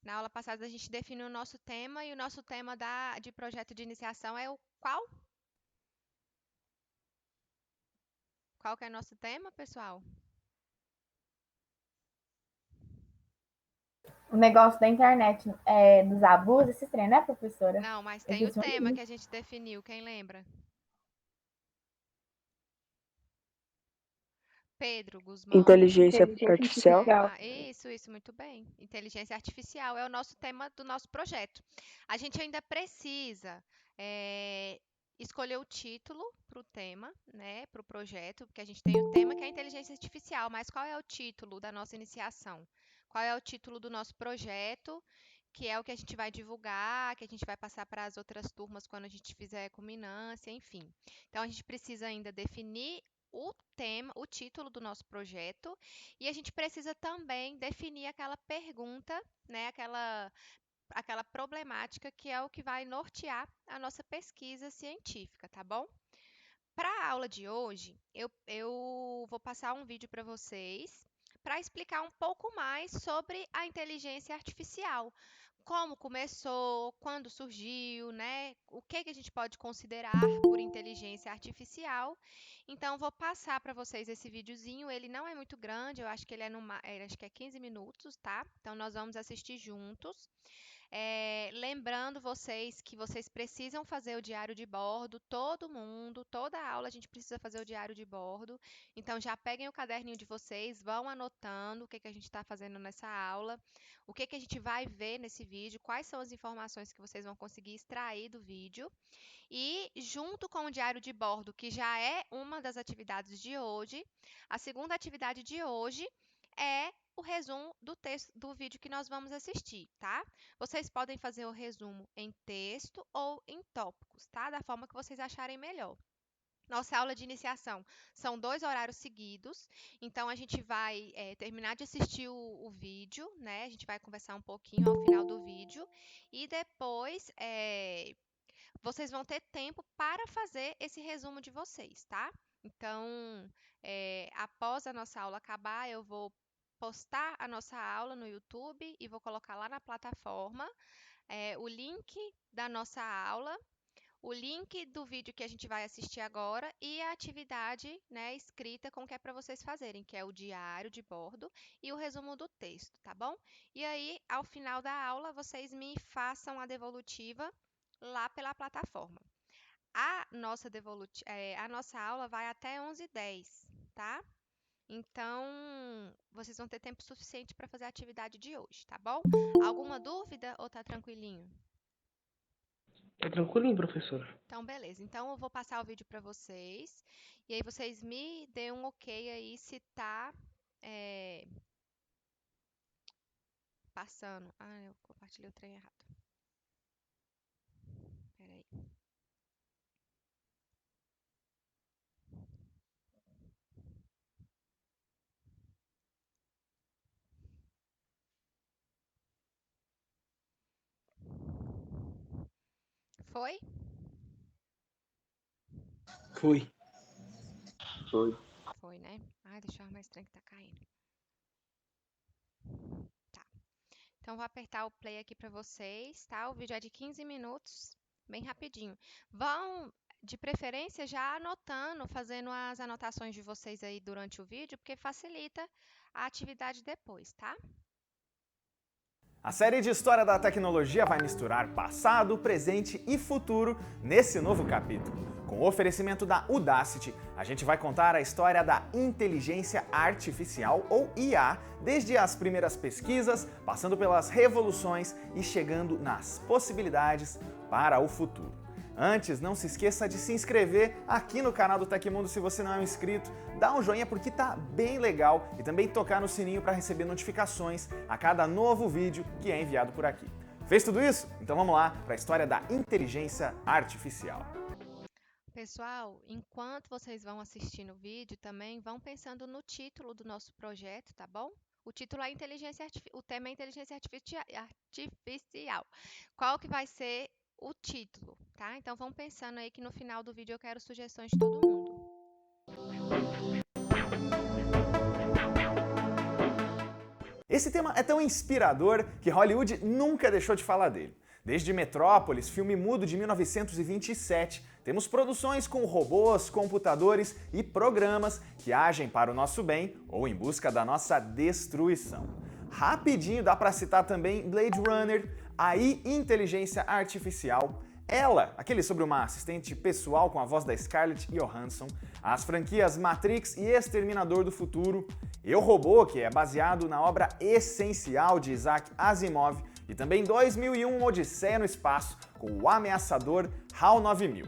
Na aula passada a gente definiu o nosso tema e o nosso tema de projeto de iniciação é o qual? Qual que é o nosso tema, pessoal? O negócio da internet, dos abusos, esse trem, né, professora? Não, mas Eu tem o fiz um tema que livro. a gente definiu, quem lembra? Pedro Guzmão. Inteligência Inteligência artificial. artificial. Isso, muito bem. Inteligência artificial é o nosso tema do nosso projeto. A gente ainda precisa eh, escolher o título para o tema, né, para o projeto, porque a gente tem o tema que é a inteligência artificial, mas qual é o título da nossa iniciação? Qual é o título do nosso projeto, que é o que a gente vai divulgar, que a gente vai passar para as outras turmas quando a gente fizer culminância, enfim. Então, a gente precisa ainda definir o tema, o título do nosso projeto, e a gente precisa também definir aquela pergunta, né, aquela problemática que é o que vai nortear a nossa pesquisa científica, tá bom? Para a aula de hoje, eu vou passar um vídeo para vocês para explicar um pouco mais sobre a inteligência artificial. Como começou, quando surgiu, né? O que que a gente pode considerar por inteligência artificial. Então, vou passar para vocês esse videozinho. Ele não é muito grande, eu acho que ele é acho que é 15 minutos, tá? Então, nós vamos assistir juntos. Lembrando vocês que vocês precisam fazer o diário de bordo, todo mundo, toda aula a gente precisa fazer o diário de bordo. Então já peguem o caderninho de vocês, vão anotando o que que a gente está fazendo nessa aula, o que que a gente vai ver nesse vídeo, quais são as informações que vocês vão conseguir extrair do vídeo. E junto com o diário de bordo, que já é uma das atividades de hoje, a segunda atividade de hoje é o resumo do texto do vídeo que nós vamos assistir, tá? Vocês podem fazer o resumo em texto ou em tópicos, tá? Da forma que vocês acharem melhor. Nossa aula de iniciação são 2 horários seguidos, então a gente vai terminar de assistir o vídeo, né? A gente vai conversar um pouquinho ao final do vídeo e depois vocês vão ter tempo para fazer esse resumo de vocês, tá? Então, após a nossa aula acabar, eu vou postar a nossa aula no YouTube e vou colocar lá na plataforma o link da nossa aula, o link do vídeo que a gente vai assistir agora e a atividade, né, escrita com o que é para vocês fazerem, que é o diário de bordo e o resumo do texto, tá bom? E aí, ao final da aula, vocês me façam a devolutiva lá pela plataforma. A nossa aula vai até 11h10, tá? Então, vocês vão ter tempo suficiente para fazer a atividade de hoje, tá bom? Alguma dúvida ou tá tranquilinho? Tá tranquilinho, professora? Então, beleza. Então, eu vou passar o vídeo para vocês. E aí, vocês me dêem um ok aí se tá é, passando. Ah, eu compartilhei o trem errado. Peraí. Foi? Fui. Foi. Foi, né? Ai, deixa eu arrumar esse trem que tá caindo. Tá. Então, vou apertar o play aqui para vocês, tá? O vídeo é de 15 minutos, bem rapidinho. Vão, de preferência, já anotando, fazendo as anotações de vocês aí durante o vídeo, porque facilita a atividade depois, tá? A série de História da Tecnologia vai misturar passado, presente e futuro nesse novo capítulo. Com o oferecimento da Udacity, a gente vai contar a história da inteligência artificial, ou IA, desde as primeiras pesquisas, passando pelas revoluções e chegando nas possibilidades para o futuro. Antes, não se esqueça de se inscrever aqui no canal do Tecmundo se você não é um inscrito, dá um joinha porque tá bem legal e também tocar no sininho para receber notificações a cada novo vídeo que é enviado por aqui. Fez tudo isso? Então vamos lá para a história da inteligência artificial. Pessoal, enquanto vocês vão assistindo o vídeo, também vão pensando no título do nosso projeto, tá bom? O título é o tema é inteligência artificial. Qual que vai ser o título, tá? Então vão pensando aí que no final do vídeo eu quero sugestões de todo mundo. Esse tema é tão inspirador que Hollywood nunca deixou de falar dele. Desde Metrópolis, filme mudo de 1927, temos produções com robôs, computadores e programas que agem para o nosso bem ou em busca da nossa destruição. Rapidinho dá para citar também Blade Runner, AI Inteligência Artificial, Ela, aquele sobre uma assistente pessoal com a voz da Scarlett Johansson, as franquias Matrix e Exterminador do Futuro, Eu, Robô, que é baseado na obra essencial de Isaac Asimov, e também 2001 Odisseia no Espaço, com o ameaçador HAL 9000.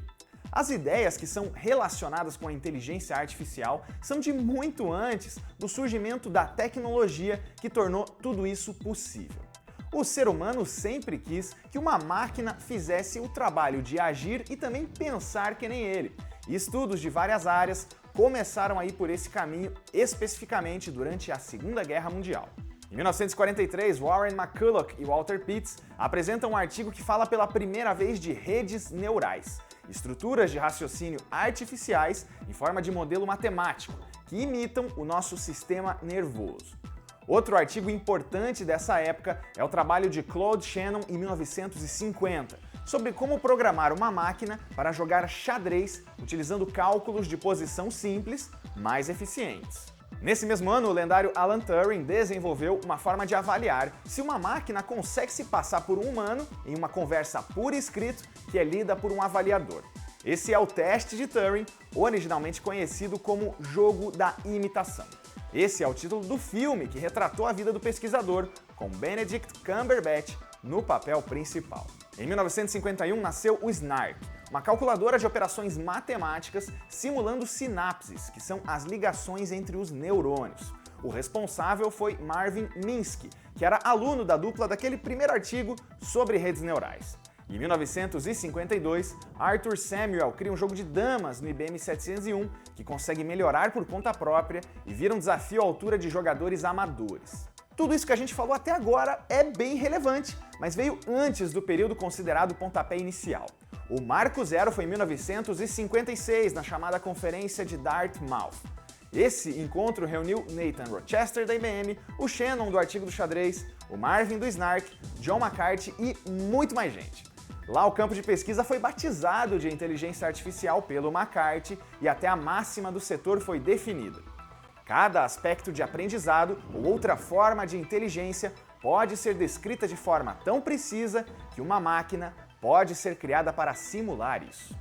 As ideias que são relacionadas com a inteligência artificial são de muito antes do surgimento da tecnologia que tornou tudo isso possível. O ser humano sempre quis que uma máquina fizesse o trabalho de agir e também pensar que nem ele. E estudos de várias áreas começaram a ir por esse caminho especificamente durante a Segunda Guerra Mundial. Em 1943, Warren McCulloch e Walter Pitts apresentam um artigo que fala pela primeira vez de redes neurais, estruturas de raciocínio artificiais em forma de modelo matemático, que imitam o nosso sistema nervoso. Outro artigo importante dessa época é o trabalho de Claude Shannon em 1950, sobre como programar uma máquina para jogar xadrez utilizando cálculos de posição simples, mais eficientes. Nesse mesmo ano, o lendário Alan Turing desenvolveu uma forma de avaliar se uma máquina consegue se passar por um humano em uma conversa por escrito que é lida por um avaliador. Esse é o teste de Turing, originalmente conhecido como jogo da imitação. Esse é o título do filme que retratou a vida do pesquisador, com Benedict Cumberbatch no papel principal. Em 1951 nasceu o SNARK, uma calculadora de operações matemáticas simulando sinapses, que são as ligações entre os neurônios. O responsável foi Marvin Minsky, que era aluno da dupla daquele primeiro artigo sobre redes neurais. Em 1952, Arthur Samuel cria um jogo de damas no IBM 701 que consegue melhorar por conta própria e vira um desafio à altura de jogadores amadores. Tudo isso que a gente falou até agora é bem relevante, mas veio antes do período considerado pontapé inicial. O marco zero foi em 1956, na chamada Conferência de Dartmouth. Esse encontro reuniu Nathan Rochester da IBM, o Shannon do artigo do xadrez, o Marvin do SNARK, John McCarthy e muito mais gente. Lá o campo de pesquisa foi batizado de inteligência artificial pelo McCarthy e até a máxima do setor foi definida. Cada aspecto de aprendizado ou outra forma de inteligência pode ser descrita de forma tão precisa que uma máquina pode ser criada para simular isso.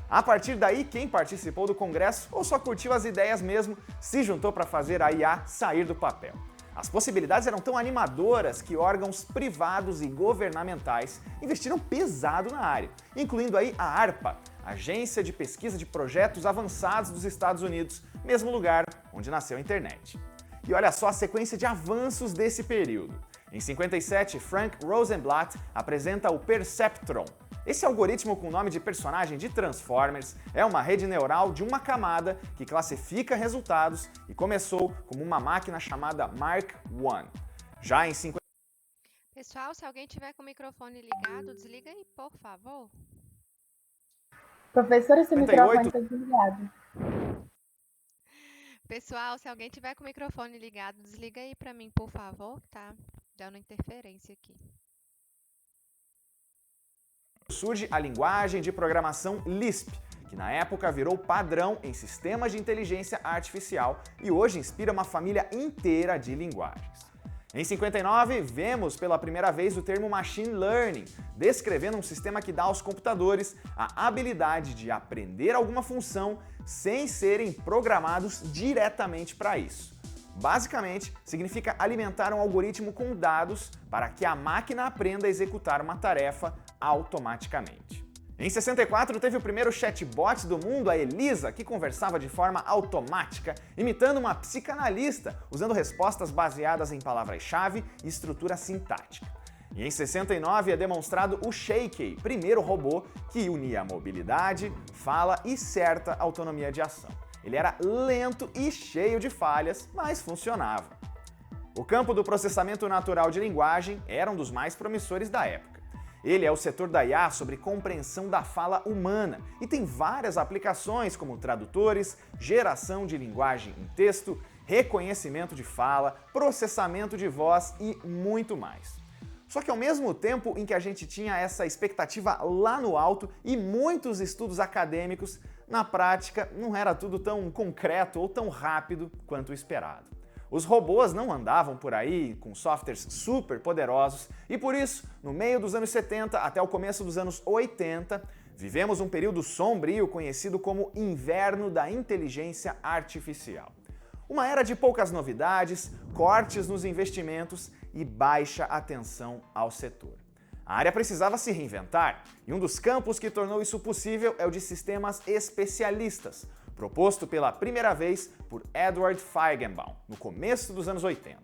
A partir daí, quem participou do congresso ou só curtiu as ideias mesmo, se juntou para fazer a IA sair do papel. As possibilidades eram tão animadoras que órgãos privados e governamentais investiram pesado na área, incluindo aí a ARPA, Agência de Pesquisa de Projetos Avançados dos Estados Unidos, mesmo lugar onde nasceu a internet. E olha só a sequência de avanços desse período. Em 57, Frank Rosenblatt apresenta o Perceptron. Esse algoritmo com o nome de personagem de Transformers é uma rede neural de uma camada que classifica resultados e começou como uma máquina chamada Mark I. Já em 50... Pessoal, se alguém tiver com o microfone ligado, desliga aí, por favor. Professora, esse 58. microfone está desligado. Pessoal, se alguém tiver com o microfone ligado, desliga aí para mim, por favor, tá dando interferência aqui. Surge a linguagem de programação Lisp, que na época virou padrão em sistemas de inteligência artificial e hoje inspira uma família inteira de linguagens. Em 59, vemos pela primeira vez o termo Machine Learning, descrevendo um sistema que dá aos computadores a habilidade de aprender alguma função sem serem programados diretamente para isso. Basicamente, significa alimentar um algoritmo com dados para que a máquina aprenda a executar uma tarefa automaticamente. Em 64, teve o primeiro chatbot do mundo, a Elisa, que conversava de forma automática, imitando uma psicanalista, usando respostas baseadas em palavras-chave e estrutura sintática. E em 69 é demonstrado o Shakey, primeiro robô que unia mobilidade, fala e certa autonomia de ação. Ele era lento e cheio de falhas, mas funcionava. O campo do processamento natural de linguagem era um dos mais promissores da época. Ele é o setor da IA sobre compreensão da fala humana e tem várias aplicações como tradutores, geração de linguagem em texto, reconhecimento de fala, processamento de voz e muito mais. Só que ao mesmo tempo em que a gente tinha essa expectativa lá no alto e muitos estudos acadêmicos, na prática não era tudo tão concreto ou tão rápido quanto o esperado. Os robôs não andavam por aí com softwares super poderosos e por isso, no meio dos anos 70 até o começo dos anos 80, vivemos um período sombrio conhecido como Inverno da Inteligência Artificial. Uma era de poucas novidades, cortes nos investimentos e baixa atenção ao setor. A área precisava se reinventar, e um dos campos que tornou isso possível é o de sistemas especialistas, proposto pela primeira vez por Edward Feigenbaum, no começo dos anos 80.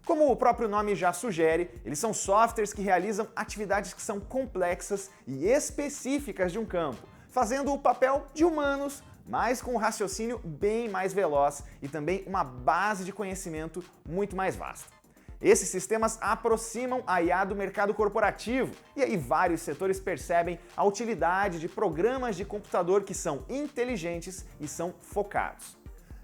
Como o próprio nome já sugere, eles são softwares que realizam atividades que são complexas e específicas de um campo, fazendo o papel de humanos, mas com um raciocínio bem mais veloz e também uma base de conhecimento muito mais vasta. Esses sistemas aproximam a IA do mercado corporativo, e aí vários setores percebem a utilidade de programas de computador que são inteligentes e são focados.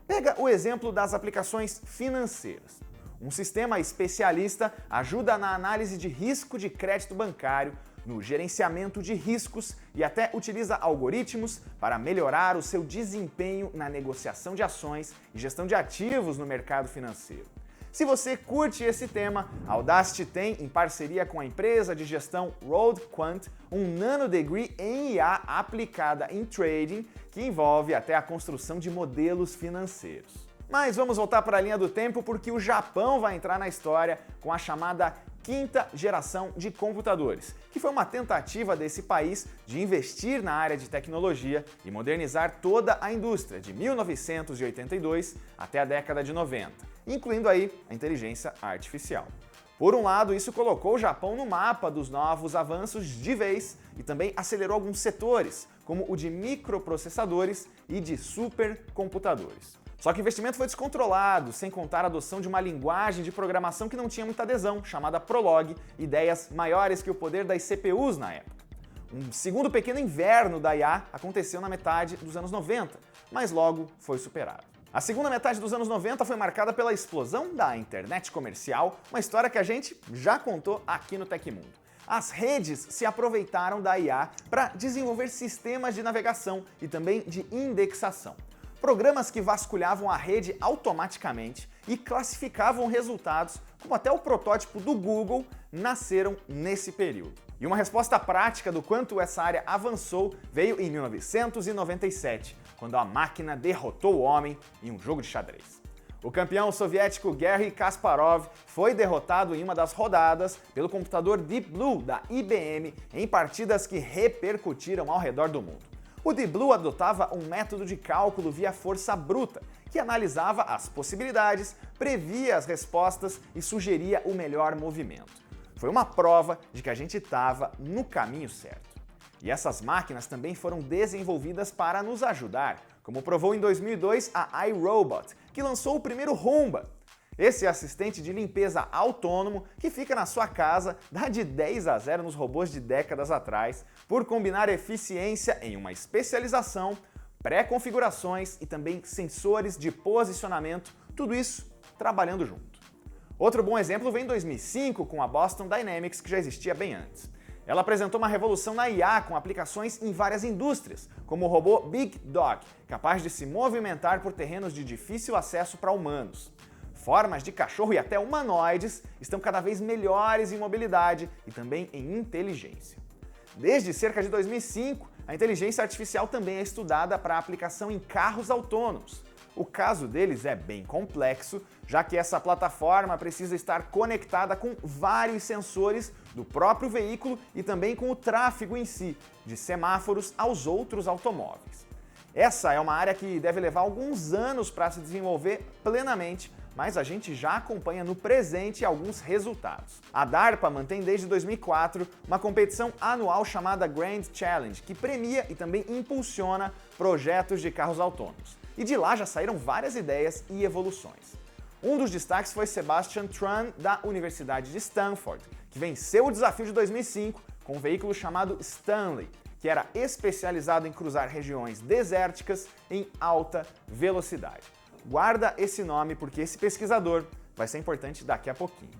Pega o exemplo das aplicações financeiras. Um sistema especialista ajuda na análise de risco de crédito bancário, no gerenciamento de riscos e até utiliza algoritmos para melhorar o seu desempenho na negociação de ações e gestão de ativos no mercado financeiro. Se você curte esse tema, a Udacity tem, em parceria com a empresa de gestão RoadQuant, um nanodegree em IA aplicada em trading que envolve até a construção de modelos financeiros. Mas vamos voltar para a linha do tempo porque o Japão vai entrar na história com a chamada quinta geração de computadores, que foi uma tentativa desse país de investir na área de tecnologia e modernizar toda a indústria de 1982 até a década de 90, incluindo aí a inteligência artificial. Por um lado, isso colocou o Japão no mapa dos novos avanços de vez e também acelerou alguns setores, como o de microprocessadores e de supercomputadores. Só que o investimento foi descontrolado, sem contar a adoção de uma linguagem de programação que não tinha muita adesão, chamada Prolog, ideias maiores que o poder das CPUs na época. Um segundo pequeno inverno da IA aconteceu na metade dos anos 90, mas logo foi superado. A segunda metade dos anos 90 foi marcada pela explosão da internet comercial, uma história que a gente já contou aqui no Tecmundo. As redes se aproveitaram da IA para desenvolver sistemas de navegação e também de indexação. Programas que vasculhavam a rede automaticamente e classificavam resultados, como até o protótipo do Google, nasceram nesse período. E uma resposta prática do quanto essa área avançou veio em 1997, quando a máquina derrotou o homem em um jogo de xadrez. O campeão soviético Garry Kasparov foi derrotado em uma das rodadas pelo computador Deep Blue da IBM em partidas que repercutiram ao redor do mundo. O Deep Blue adotava um método de cálculo via força bruta, que analisava as possibilidades, previa as respostas e sugeria o melhor movimento. Foi uma prova de que a gente estava no caminho certo. E essas máquinas também foram desenvolvidas para nos ajudar, como provou em 2002 a iRobot, que lançou o primeiro Roomba. Esse assistente de limpeza autônomo que fica na sua casa dá de 10-0 nos robôs de décadas atrás, por combinar eficiência em uma especialização, pré-configurações e também sensores de posicionamento, tudo isso trabalhando junto. Outro bom exemplo vem em 2005 com a Boston Dynamics, que já existia bem antes. Ela apresentou uma revolução na IA com aplicações em várias indústrias, como o robô Big Dog, capaz de se movimentar por terrenos de difícil acesso para humanos. Formas de cachorro e até humanoides estão cada vez melhores em mobilidade e também em inteligência. Desde cerca de 2005, a inteligência artificial também é estudada para aplicação em carros autônomos. O caso deles é bem complexo, já que essa plataforma precisa estar conectada com vários sensores do próprio veículo e também com o tráfego em si, de semáforos aos outros automóveis. Essa é uma área que deve levar alguns anos para se desenvolver plenamente, mas a gente já acompanha no presente alguns resultados. A DARPA mantém desde 2004 uma competição anual chamada Grand Challenge, que premia e também impulsiona projetos de carros autônomos. E de lá já saíram várias ideias e evoluções. Um dos destaques foi Sebastian Tran, da Universidade de Stanford, que venceu o desafio de 2005 com um veículo chamado Stanley, que era especializado em cruzar regiões desérticas em alta velocidade. guarda esse nome porque esse pesquisador vai ser importante daqui a pouquinho.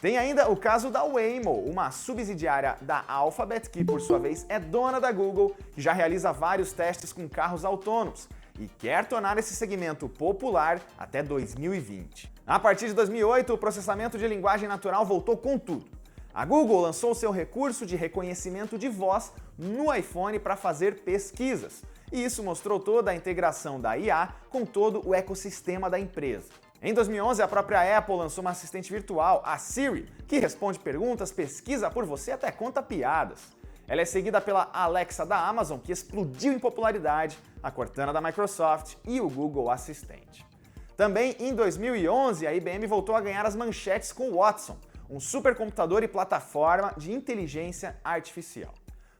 Tem ainda o caso da Waymo, uma subsidiária da Alphabet, que por sua vez é dona da Google, que já realiza vários testes com carros autônomos e quer tornar esse segmento popular até 2020. A partir de 2008, o processamento de linguagem natural voltou com tudo. A Google lançou seu recurso de reconhecimento de voz no iPhone para fazer pesquisas, e isso mostrou toda a integração da IA com todo o ecossistema da empresa. Em 2011, a própria Apple lançou uma assistente virtual, a Siri, que responde perguntas, pesquisa por você e até conta piadas. Ela é seguida pela Alexa da Amazon, que explodiu em popularidade, a Cortana da Microsoft e o Google Assistente. Também em 2011, a IBM voltou a ganhar as manchetes com o Watson, um supercomputador e plataforma de inteligência artificial.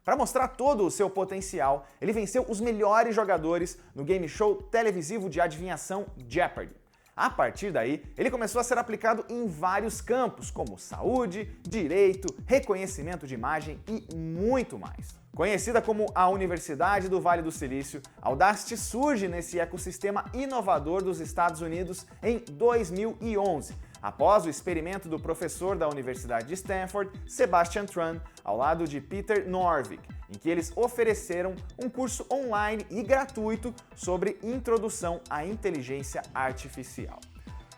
Para mostrar todo o seu potencial, ele venceu os melhores jogadores no game show televisivo de adivinhação Jeopardy! A partir daí, ele começou a ser aplicado em vários campos, como saúde, direito, reconhecimento de imagem e muito mais. Conhecida como a Universidade do Vale do Silício, a Audacity surge nesse ecossistema inovador dos Estados Unidos em 2011, após o experimento do professor da Universidade de Stanford, Sebastian Thrun, ao lado de Peter Norvig, em que eles ofereceram um curso online e gratuito sobre introdução à inteligência artificial.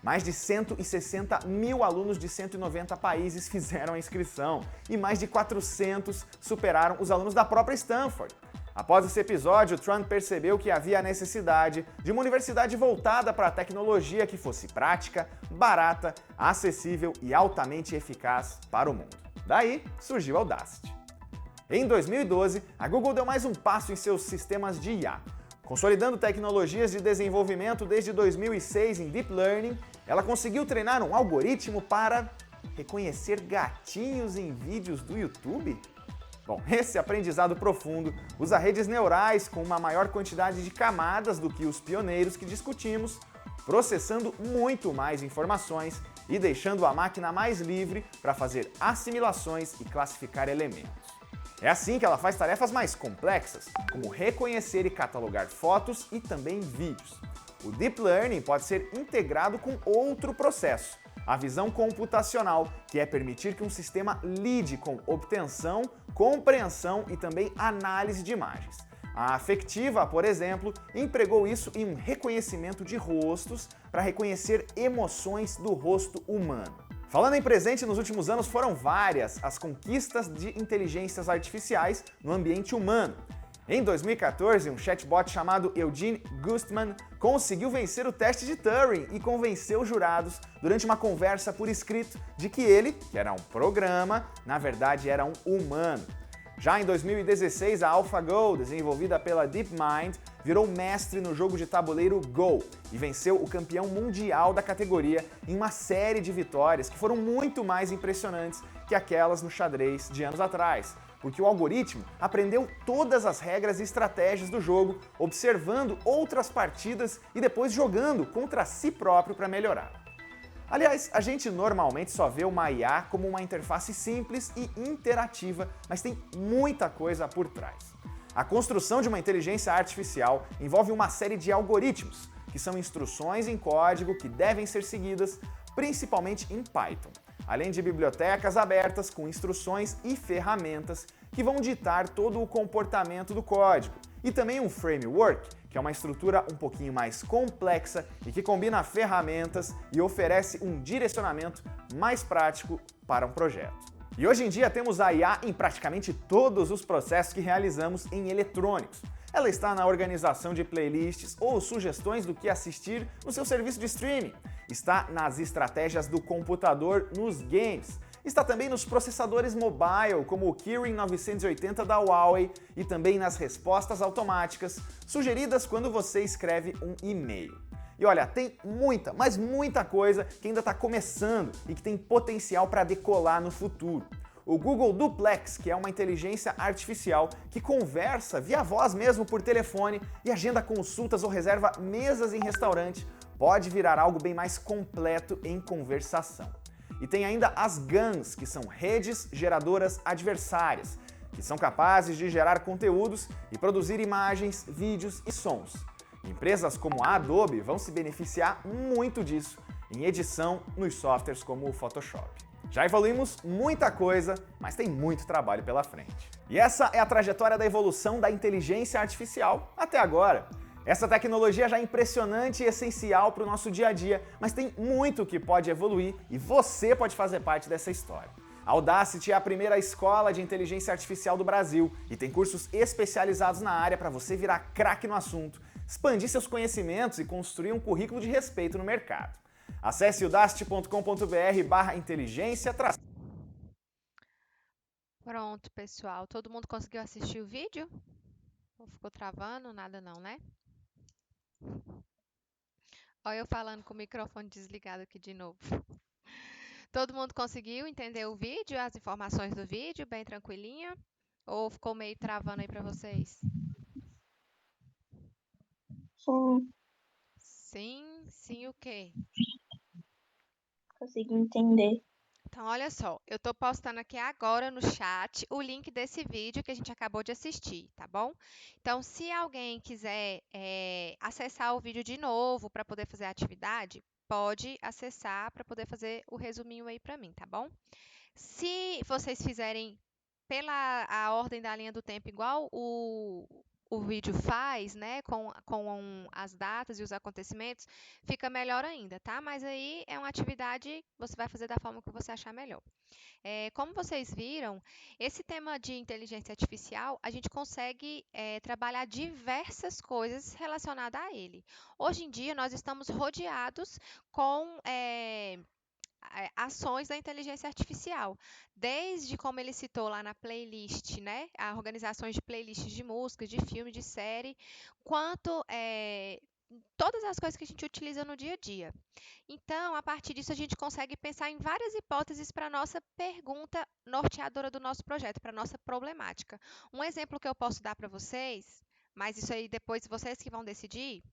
Mais de 160 mil alunos de 190 países fizeram a inscrição e mais de 400 superaram os alunos da própria Stanford. Após esse episódio, Thrun percebeu que havia a necessidade de uma universidade voltada para a tecnologia que fosse prática, barata, acessível e altamente eficaz para o mundo. Daí surgiu a Audacity. Em 2012, a Google deu mais um passo em seus sistemas de IA. Consolidando tecnologias de desenvolvimento desde 2006 em Deep Learning, ela conseguiu treinar um algoritmo para reconhecer gatinhos em vídeos do YouTube? Bom, esse aprendizado profundo usa redes neurais com uma maior quantidade de camadas do que os pioneiros que discutimos, processando muito mais informações e deixando a máquina mais livre para fazer assimilações e classificar elementos. É assim que ela faz tarefas mais complexas, como reconhecer e catalogar fotos e também vídeos. O Deep Learning pode ser integrado com outro processo, a visão computacional, que é permitir que um sistema lide com obtenção, compreensão e também análise de imagens. A Afectiva, por exemplo, empregou isso em um reconhecimento de rostos para reconhecer emoções do rosto humano. Falando em presente, nos últimos anos foram várias as conquistas de inteligências artificiais no ambiente humano. Em 2014, um chatbot chamado Eugene Gustman conseguiu vencer o teste de Turing e convenceu os jurados durante uma conversa por escrito de que ele, que era um programa, na verdade era um humano. Já em 2016, a AlphaGo, desenvolvida pela DeepMind, virou mestre no jogo de tabuleiro Go e venceu o campeão mundial da categoria em uma série de vitórias que foram muito mais impressionantes que aquelas no xadrez de anos atrás, porque o algoritmo aprendeu todas as regras e estratégias do jogo, observando outras partidas e depois jogando contra si próprio para melhorar. Aliás, a gente normalmente só vê uma IA como uma interface simples e interativa, mas tem muita coisa por trás. A construção de uma inteligência artificial envolve uma série de algoritmos, que são instruções em código que devem ser seguidas, principalmente em Python, além de bibliotecas abertas com instruções e ferramentas que vão ditar todo o comportamento do código, e também um framework, que é uma estrutura um pouquinho mais complexa e que combina ferramentas e oferece um direcionamento mais prático para um projeto. E hoje em dia temos a IA em praticamente todos os processos que realizamos em eletrônicos. Ela está na organização de playlists ou sugestões do que assistir no seu serviço de streaming. Está nas estratégias do computador nos games. Está também nos processadores mobile, como o Kirin 980 da Huawei, e também nas respostas automáticas sugeridas quando você escreve um e-mail. E olha, tem muita, mas muita coisa que ainda está começando e que tem potencial para decolar no futuro. O Google Duplex, que é uma inteligência artificial que conversa via voz mesmo por telefone e agenda consultas ou reserva mesas em restaurante, pode virar algo bem mais completo em conversação. E tem ainda as GANs, que são redes geradoras adversárias, que são capazes de gerar conteúdos e produzir imagens, vídeos e sons. Empresas como a Adobe vão se beneficiar muito disso em edição nos softwares como o Photoshop. Já evoluímos muita coisa, mas tem muito trabalho pela frente. E essa é a trajetória da evolução da inteligência artificial até agora. Essa tecnologia já é impressionante e essencial para o nosso dia a dia, mas tem muito que pode evoluir e você pode fazer parte dessa história. A Udacity é a primeira escola de inteligência artificial do Brasil e tem cursos especializados na área para você virar craque no assunto, expandir seus conhecimentos e construir um currículo de respeito no mercado. Acesse udacity.com.br/inteligência. Pronto, pessoal. Todo mundo conseguiu assistir o vídeo? Ou ficou travando? Nada não, né? Olha eu falando com o microfone desligado aqui de novo. Todo mundo conseguiu entender o vídeo, as informações do vídeo, bem tranquilinha? Ou ficou meio travando aí para vocês? Sim, Sim, o quê? consegui entender. Então, olha só, eu estou postando aqui agora no chat o link desse vídeo que a gente acabou de assistir, tá bom? Então, se alguém quiser acessar o vídeo de novo para poder fazer a atividade, pode acessar para poder fazer o resuminho aí para mim, tá bom? Se vocês fizerem pela a ordem da linha do tempo igual o vídeo faz, né, com as datas e os acontecimentos, fica melhor ainda, tá? Mas aí é uma atividade, você vai fazer da forma que você achar melhor. Como vocês viram, esse tema de inteligência artificial, a gente consegue trabalhar diversas coisas relacionadas a ele. Hoje em dia, nós estamos rodeados com ações da inteligência artificial, desde como ele citou lá na playlist, né, a organizações de playlists de música, de filme, de série, quanto todas as coisas que a gente utiliza no dia a dia. Então, a partir disso, a gente consegue pensar em várias hipóteses para a nossa pergunta norteadora do nosso projeto, para a nossa problemática. Um exemplo que eu posso dar para vocês, mas isso aí depois vocês que vão decidir,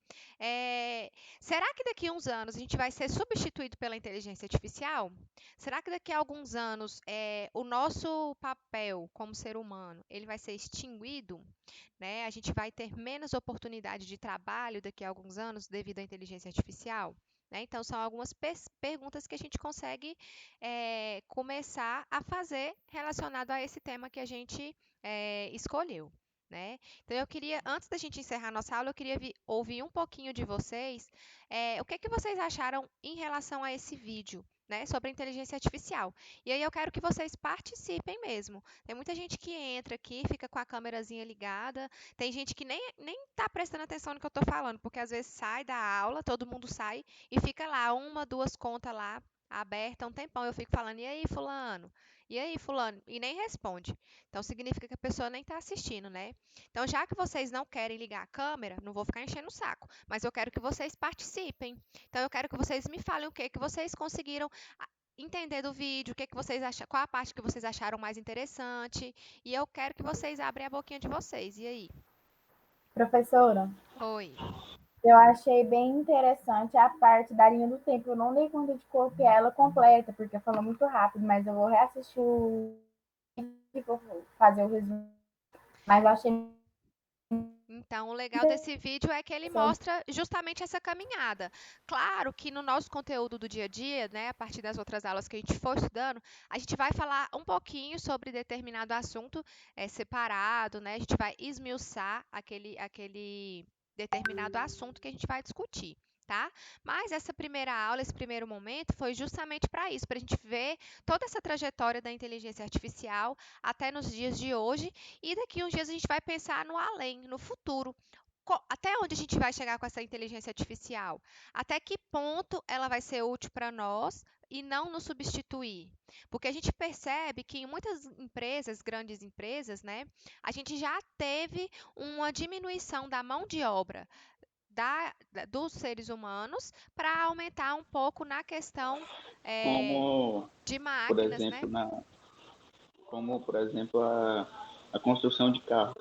será que daqui a uns anos a gente vai ser substituído pela inteligência artificial? Será que daqui a alguns anos o nosso papel como ser humano ele vai ser extinguido? Né? A gente vai ter menos oportunidade de trabalho daqui a alguns anos devido à inteligência artificial? Né? Então, são algumas perguntas que a gente consegue começar a fazer relacionado a esse tema que a gente escolheu. Né? Então, eu queria, antes da gente encerrar nossa aula, eu queria ouvir um pouquinho de vocês, o que vocês acharam em relação a esse vídeo, né, sobre a inteligência artificial. E aí eu quero que vocês participem mesmo. Tem muita gente que entra aqui, fica com a câmerazinha ligada, tem gente que nem está prestando atenção no que eu estou falando, porque às vezes sai da aula, todo mundo sai, e fica lá, uma, duas contas lá, aberta um tempão. Eu fico falando, e aí, fulano? E aí, fulano? E nem responde. Então, significa que a pessoa nem está assistindo, né? Então, já que vocês não querem ligar a câmera, não vou ficar enchendo o saco, mas eu quero que vocês participem. Então, eu quero que vocês me falem o que vocês conseguiram entender do vídeo, o que vocês acham, qual a parte que vocês acharam mais interessante. E eu quero que vocês abrem a boquinha de vocês. E aí? Professora, Oi. eu achei bem interessante a parte da linha do tempo. Eu não dei conta de copiar ela completa, porque falou muito rápido, mas eu vou reassistir o vídeo e vou fazer o resumo. Mas eu achei Então, o legal desse vídeo é que ele mostra justamente essa caminhada. Claro que no nosso conteúdo do dia a dia, né, a partir das outras aulas que a gente for estudando, a gente vai falar um pouquinho sobre determinado assunto separado, né? A gente vai esmiuçar aquele determinado assunto que a gente vai discutir. Tá? Mas essa primeira aula, esse primeiro momento, foi justamente para isso, para a gente ver toda essa trajetória da inteligência artificial até nos dias de hoje, e daqui a uns dias a gente vai pensar no além, no futuro. Até onde a gente vai chegar com essa inteligência artificial? Até que ponto ela vai ser útil para nós e não nos substituir? Porque a gente percebe que em muitas empresas, grandes empresas, né, a gente já teve uma diminuição da mão de obra dos seres humanos para aumentar um pouco na questão Como, de por máquinas, né? exemplo, por exemplo, a construção de carros.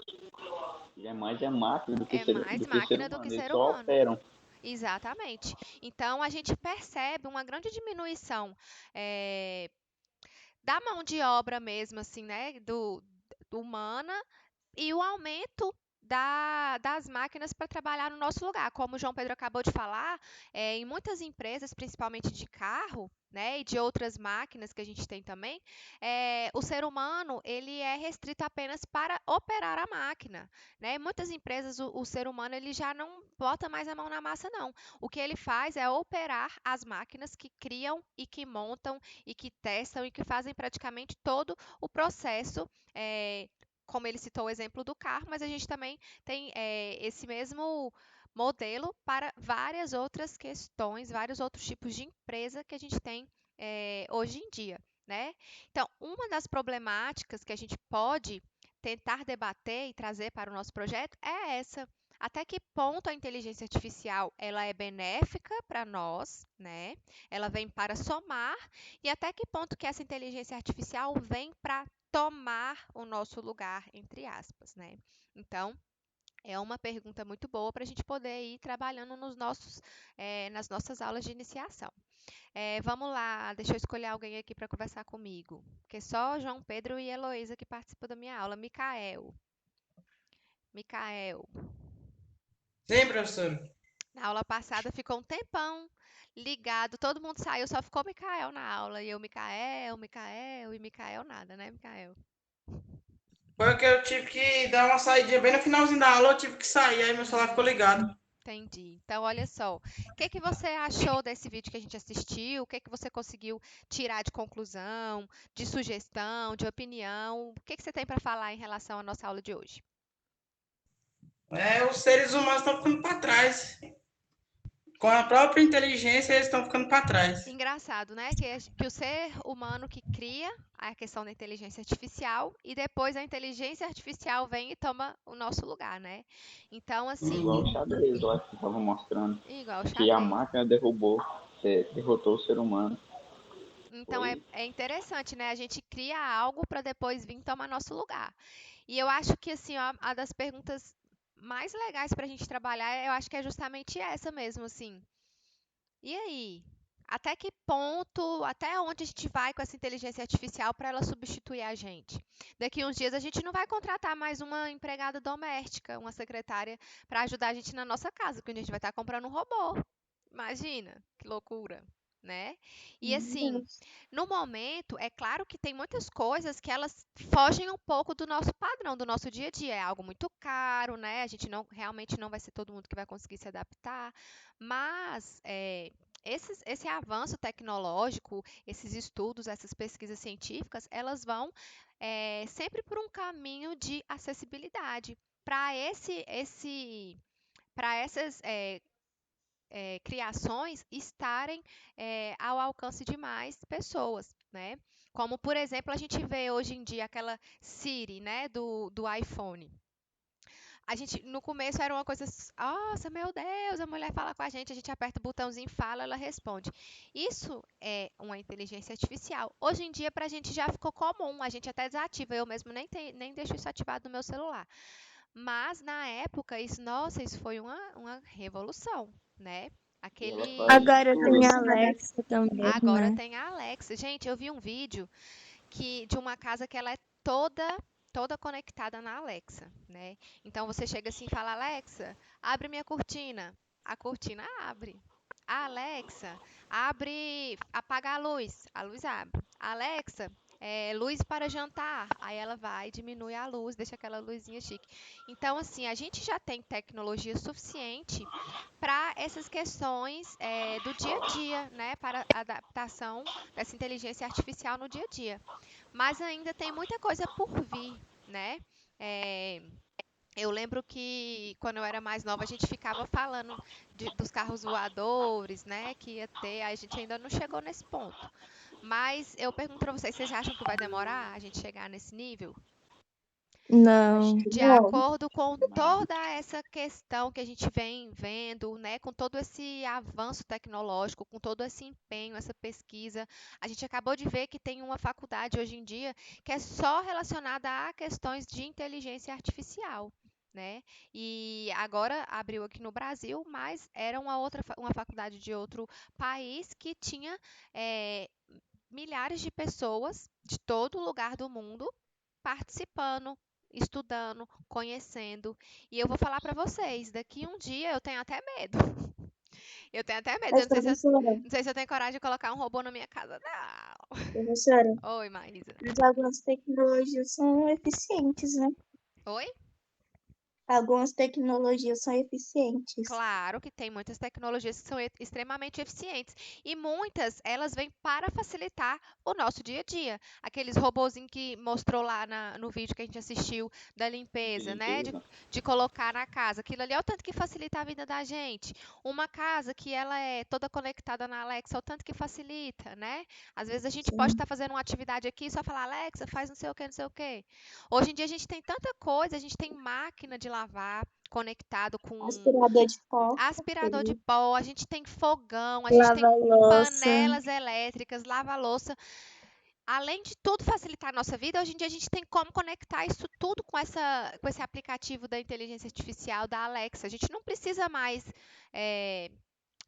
E é mais a máquina do que É mais do que ser máquina do que humano. Eles ser só humano. operam. Exatamente. Então, a gente percebe uma grande diminuição da mão de obra mesmo, assim, né, do humana, e o aumento das máquinas para trabalhar no nosso lugar. Como o João Pedro acabou de falar, em muitas empresas, principalmente de carro, né, e de outras máquinas que a gente tem também, o ser humano ele é restrito apenas para operar a máquina, né? Em muitas empresas o ser humano ele já não bota mais a mão na massa, não. O que ele faz é operar as máquinas que criam e que montam e que testam e que fazem praticamente todo o processo. Como ele citou o exemplo do carro, mas a gente também tem esse mesmo modelo para várias outras questões, vários outros tipos de empresa que a gente tem hoje em dia, né? Então, uma das problemáticas que a gente pode tentar debater e trazer para o nosso projeto é essa. Até que ponto a inteligência artificial ela é benéfica para nós, né? Ela vem para somar e até que ponto que essa inteligência artificial vem para tomar o nosso lugar, entre aspas, né? Então, é uma pergunta muito boa para a gente poder ir trabalhando nas nossas aulas de iniciação. Vamos lá, deixa eu escolher alguém aqui para conversar comigo, porque só João Pedro e Heloísa que participam da minha aula. Micael. Sim, professor. Na aula passada ficou um tempão ligado, todo mundo saiu, só ficou Micael na aula. E eu, Micael, e Micael nada, né, Micael? Foi que eu tive que dar uma saidinha bem no finalzinho da aula, eu tive que sair, aí meu celular ficou ligado. Entendi. Então, olha só. O que você achou desse vídeo que a gente assistiu? O que você conseguiu tirar de conclusão, de sugestão, de opinião? O que você tem para falar em relação à nossa aula de hoje? Os seres humanos estão ficando para trás. Com a própria inteligência, eles estão ficando para trás. Engraçado, né? Que o ser humano que cria a questão da inteligência artificial e depois a inteligência artificial vem e toma o nosso lugar, né? Então, assim, Igual o xadrez lá que estavam mostrando. igual o Que a xadrez. máquina derrotou o ser humano. Então, Foi. é interessante, né? A gente cria algo para depois vir tomar nosso lugar. E eu acho que, assim, ó, a das perguntas mais legais para a gente trabalhar, eu acho que é justamente essa mesmo, assim. E aí? Até que ponto, até onde a gente vai com essa inteligência artificial para ela substituir a gente? Daqui uns dias a gente não vai contratar mais uma empregada doméstica, uma secretária, para ajudar a gente na nossa casa, porque a gente vai estar comprando um robô. Imagina, que loucura, né? E Meu assim, Deus. no momento, é claro que tem muitas coisas que elas fogem um pouco do nosso padrão, do nosso dia a dia. É algo muito caro, né? A gente não realmente não vai ser todo mundo que vai conseguir se adaptar, mas esse avanço tecnológico, esses estudos, essas pesquisas científicas, elas vão sempre por um caminho de acessibilidade para para essas criações estarem ao alcance de mais pessoas, né? Como, por exemplo, a gente vê hoje em dia aquela Siri, né, do iPhone. A gente, no começo era uma coisa, nossa, meu Deus, a mulher fala com a gente aperta o botãozinho, fala, ela responde. Isso é uma inteligência artificial. Hoje em dia, para a gente já ficou comum, a gente até desativa, eu mesmo nem deixo isso ativado no meu celular. Mas na época, nossa, isso foi uma revolução, né? E ela Aquele. faz Agora tem tudo. a Alexa também, Agora né? tem a Alexa. Gente, eu vi um vídeo de uma casa que ela é toda conectada na Alexa, né? Então você chega assim e fala, Alexa, abre minha cortina. A cortina abre. A Alexa, apaga a luz abre. Alexa, luz para jantar. Aí ela vai, diminui a luz, deixa aquela luzinha chique. Então, assim, a gente já tem tecnologia suficiente para essas questões do dia a dia, né? Para a adaptação dessa inteligência artificial no dia a dia. Mas ainda tem muita coisa por vir, né? Eh, eu lembro que quando eu era mais nova a gente ficava falando dos carros voadores, né? Que ia ter, a gente ainda não chegou nesse ponto. Mas eu pergunto para vocês, vocês acham que vai demorar a gente chegar nesse nível? Não. De Não. acordo com Não. toda essa questão que a gente vem vendo, né, com todo esse avanço tecnológico, com todo esse empenho, essa pesquisa, a gente acabou de ver que tem uma faculdade hoje em dia que é só relacionada a questões de inteligência artificial, né? E agora abriu aqui no Brasil, mas era uma faculdade de outro país que tinha eh, milhares de pessoas de todo lugar do mundo participando estudando, conhecendo. E eu vou falar para vocês, daqui um dia eu tenho até medo. Eu tenho até medo. Eu Mas, não sei se eu, professora, não sei se eu tenho coragem de colocar um robô na minha casa, não. professora, Oi, Maísa. mas algumas tecnologias são eficientes, né? Oi? Algumas tecnologias são eficientes. Claro que tem muitas tecnologias que são extremamente eficientes e muitas elas vêm para facilitar o nosso dia a dia. Aqueles robozinhos que mostrou lá no vídeo que a gente assistiu da De limpeza, né? De, limpeza. de colocar na casa. Aquilo ali é o tanto que facilita a vida da gente. Uma casa que ela é toda conectada na Alexa, é o tanto que facilita, né? Às vezes a gente pode Sim. estar fazendo uma atividade aqui e só falar, Alexa, faz não sei o que, não sei o que. Hoje em dia a gente tem tanta coisa, a gente tem máquina de lavar conectado com Aspirador de pó, aspirador de aquele pó, a gente tem fogão, a gente tem lava-louça. panelas elétricas, lava-louça. Além de tudo facilitar a nossa vida, hoje em dia a gente tem como conectar isso tudo com esse aplicativo da inteligência artificial, da Alexa. A gente não precisa mais eh,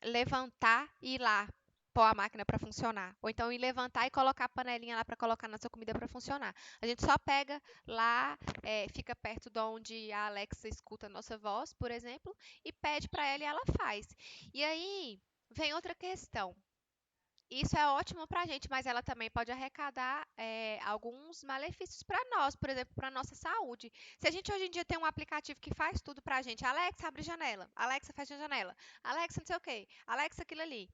levantar e ir lá pôr a máquina para funcionar. Ou então ir levantar e colocar a panelinha lá para colocar nossa comida para funcionar. A gente só pega lá, fica perto de onde a Alexa escuta a nossa voz, por exemplo, e pede para ela e ela faz. E aí vem outra questão. Isso é ótimo para a gente, mas ela também pode arrecadar alguns malefícios para nós, por exemplo, para a nossa saúde. Se a gente hoje em dia tem um aplicativo que faz tudo para a gente, Alexa, abre janela, Alexa, fecha a janela, Alexa, não sei o quê, Alexa, aquilo ali.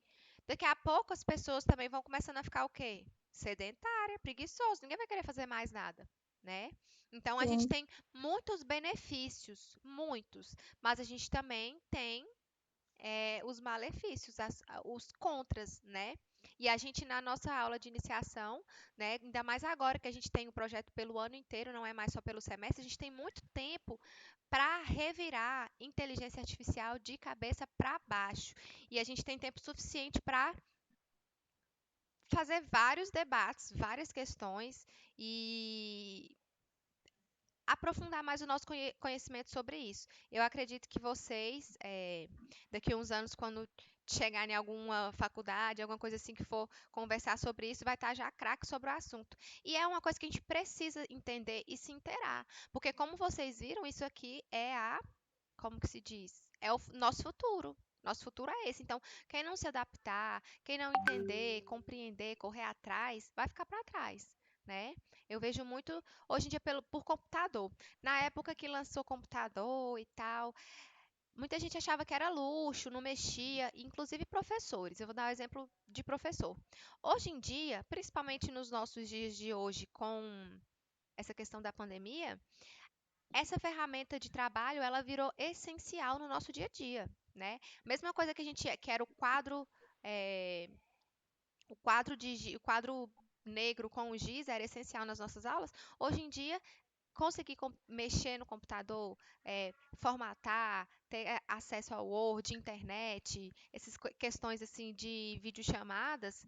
Daqui a pouco as pessoas também vão começando a ficar o quê? Sedentária, preguiçoso, ninguém vai querer fazer mais nada, né? Então a gente Sim. tem muitos benefícios, muitos, mas a gente também tem os malefícios, os contras, né? E a gente, na nossa aula de iniciação, né, ainda mais agora que a gente tem o projeto pelo ano inteiro, não é mais só pelo semestre, a gente tem muito tempo para revirar inteligência artificial de cabeça para baixo. E a gente tem tempo suficiente para fazer vários debates, várias questões e aprofundar mais o nosso conhecimento sobre isso. Eu acredito que vocês, daqui a uns anos, quando chegarem em alguma faculdade, alguma coisa assim que for conversar sobre isso, vai estar já craque sobre o assunto. E é uma coisa que a gente precisa entender e se inteirar, porque como vocês viram, isso aqui como que se diz? É o nosso futuro. Nosso futuro é esse. Então, quem não se adaptar, quem não entender, compreender, correr atrás, vai ficar para trás, né? Eu vejo muito hoje em dia por computador. Na época que lançou computador e tal, muita gente achava que era luxo, não mexia, inclusive professores. Eu vou dar um exemplo de professor. Hoje em dia, principalmente nos nossos dias de hoje, com essa questão da pandemia, essa ferramenta de trabalho, ela virou essencial no nosso dia a dia, né? Mesma coisa que a gente que era eh, o quadro negro com o giz era essencial nas nossas aulas. Hoje em dia, conseguir mexer no computador, formatar, ter acesso ao Word, internet, essas questões assim de videochamadas,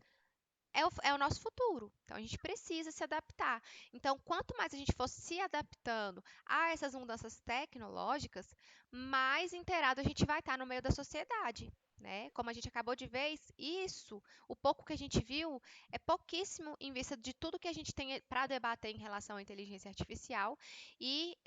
é o nosso futuro. Então, a gente precisa se adaptar. Então, quanto mais a gente for se adaptando a essas mudanças tecnológicas, mais inteirado a gente vai estar no meio da sociedade. Né? Como a gente acabou de ver, isso, o pouco que a gente viu, é pouquíssimo em vista de tudo que a gente tem para debater em relação à inteligência artificial e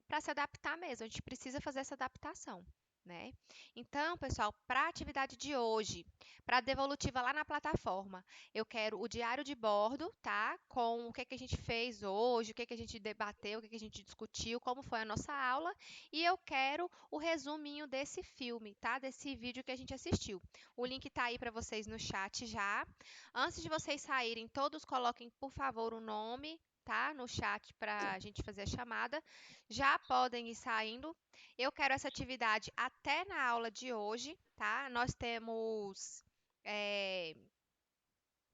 para se adaptar mesmo. A gente precisa fazer essa adaptação. Né? Então, pessoal, para a atividade de hoje, para a devolutiva lá na plataforma, eu quero o diário de bordo, tá? Com o que a gente fez hoje, o que a gente debateu, o que a gente discutiu, como foi a nossa aula. E eu quero o resuminho desse filme, tá? Desse vídeo que a gente assistiu. O link tá aí para vocês no chat já. Antes de vocês saírem, todos coloquem, por favor, o nome, tá? No chat para a gente fazer a chamada. Já podem ir saindo. Eu quero essa atividade até na aula de hoje, tá? Nós temos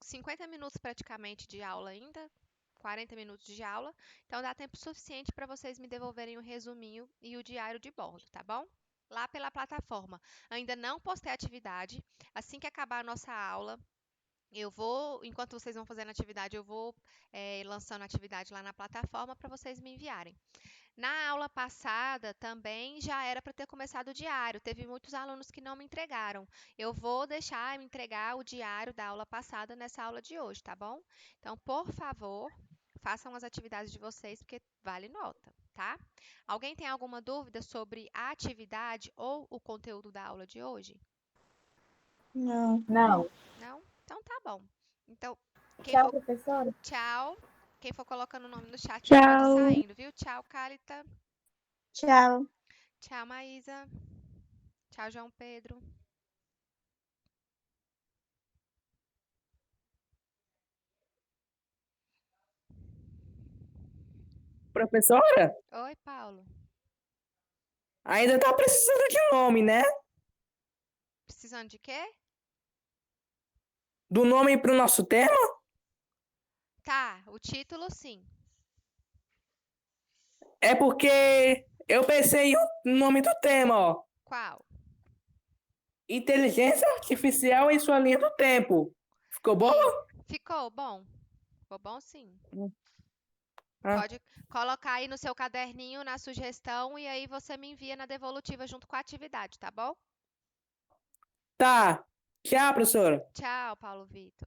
50 minutos praticamente de aula ainda, 40 minutos de aula. Então dá tempo suficiente para vocês me devolverem o resuminho e o diário de bordo, tá bom? Lá pela plataforma. Ainda não postei a atividade. Assim que acabar a nossa aula, enquanto vocês vão fazendo a atividade, eu vou lançando a atividade lá na plataforma para vocês me enviarem. Na aula passada também já era para ter começado o diário. Teve muitos alunos que não me entregaram. Eu vou deixar me entregar o diário da aula passada nessa aula de hoje, tá bom? Então, por favor, façam as atividades de vocês, porque vale nota, tá? Alguém tem alguma dúvida sobre a atividade ou o conteúdo da aula de hoje? Não. Não. Não? Então tá bom. Então, quem Tchau, for... professora. Tchau. Quem for colocando o nome no chat já pode ir Tchau. saindo, viu? Tchau, Cálita. Tchau. Tchau, Maísa. Tchau, João Pedro. Professora, Oi, Paulo. ainda tá precisando de nome, né? Precisando de quê? Do nome pro nosso tema? Tá, o título sim. É porque eu pensei em um nome do tema, ó. Qual? Inteligência Artificial em sua linha do tempo. Ficou bom? Ficou bom? Ficou bom sim. Ah, Pode colocar aí no seu caderninho, na sugestão, e aí você me envia na devolutiva junto com a atividade, tá bom? tá. Tchau, professora. Tchau, Paulo Vitor.